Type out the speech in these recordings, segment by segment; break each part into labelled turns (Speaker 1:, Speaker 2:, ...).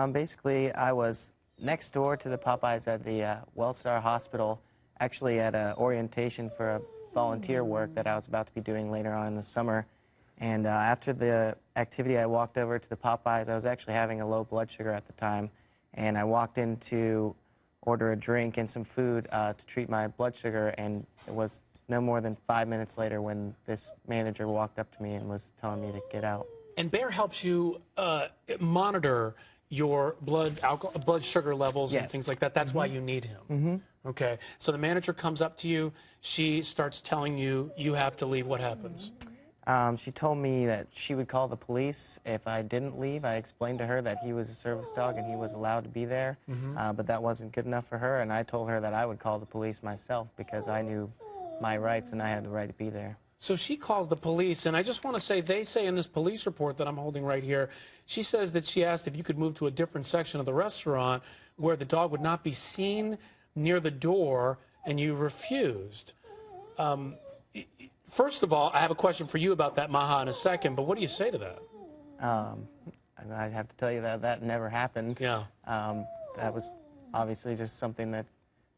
Speaker 1: Basically, I was next door to the Popeyes at the Wellstar Hospital, actually at an orientation for a volunteer work that I was about to be doing later on in the summer. And after the activity, I walked over to the Popeyes. I was actually having a low blood sugar at the time, and I walked in to order a drink and some food to treat my blood sugar, and it was no more than 5 minutes later when this manager walked up to me and was telling me to get out.
Speaker 2: And Bear helps you monitor your blood sugar levels and things like that. That's why you need him. Okay. So the manager comes up to you. She starts telling you you have to leave. What happens?
Speaker 1: She told me that she would call the police if I didn't leave. I explained to her that he was a service dog and he was allowed to be there, but that wasn't good enough for her, and I told her that I would call the police myself because I knew my rights and I had the right to be there.
Speaker 2: So she calls the police, and I just want to say, they say in this police report that I'm holding right here, she says that she asked if you could move to a different section of the restaurant where the dog would not be seen near the door, and you refused. First of all, I have a question for you about that, Maha, in a second, but what do you say to that?
Speaker 1: I'd have to tell you that that never happened.
Speaker 2: Yeah.
Speaker 1: That was obviously just something that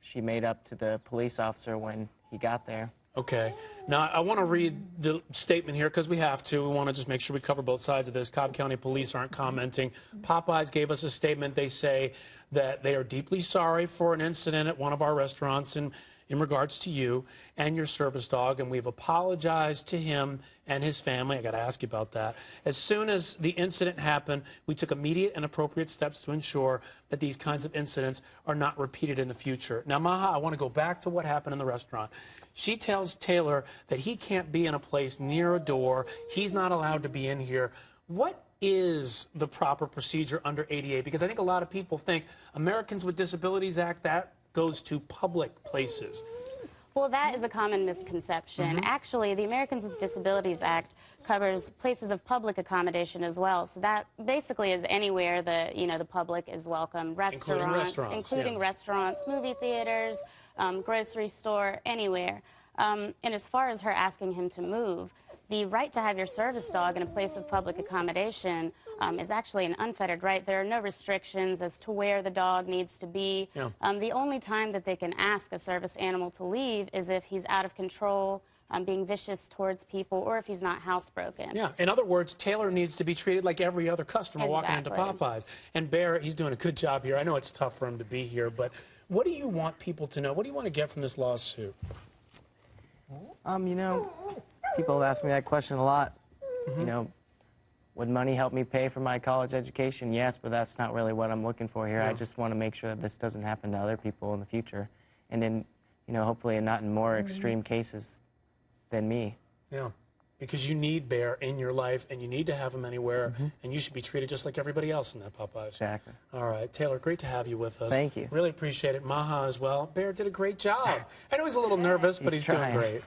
Speaker 1: she made up to the police officer when he got there.
Speaker 2: Okay. Now, I want to read the statement here because we have to. We want to just make sure we cover both sides of this. Cobb County Police aren't commenting. Popeyes gave us a statement. They say that they are deeply sorry for an incident at one of our restaurants in regards to you and your service dog, and we've apologized to him and his family. I got to ask you about that. As soon as the incident happened, we took immediate and appropriate steps to ensure that these kinds of incidents are not repeated in the future. Now, Maha, I want to go back to what happened in the restaurant. She tells Taylor that he can't be in a place near a door. He's not allowed to be in here. What is the proper procedure under ADA? Because I think a lot of people think Americans with Disabilities Act, that goes to public places.
Speaker 3: Well, that is a common misconception. Actually, the Americans with Disabilities Act covers places of public accommodation as well. So that basically is anywhere the public is welcome. Including restaurants, movie theaters, grocery store, anywhere. And as far as her asking him to move, the right to have your service dog in a place of public accommodation is actually an unfettered right. There are no restrictions as to where the dog needs to be. Yeah. The only time that they can ask a service animal to leave is if he's out of control, being vicious towards people, or if he's not housebroken.
Speaker 2: Yeah. In other words, Taylor needs to be treated like every other customer walking into Popeyes. And Bear, he's doing a good job here. I know it's tough for him to be here, but what do you want people to know? What do you want to get from this lawsuit?
Speaker 1: People ask me that question a lot. Would money help me pay for my college education? Yes, but that's not really what I'm looking for here. Yeah. I just want to make sure that this doesn't happen to other people in the future. And then, hopefully not in more extreme cases than me.
Speaker 2: Yeah, because you need Bear in your life, and you need to have him anywhere, and you should be treated just like everybody else in that Popeyes.
Speaker 1: Exactly.
Speaker 2: All right, Taylor, great to have you with us.
Speaker 1: Thank you.
Speaker 2: Really appreciate it. Maha as well. Bear did a great job. I know he's a little nervous, but he's doing great.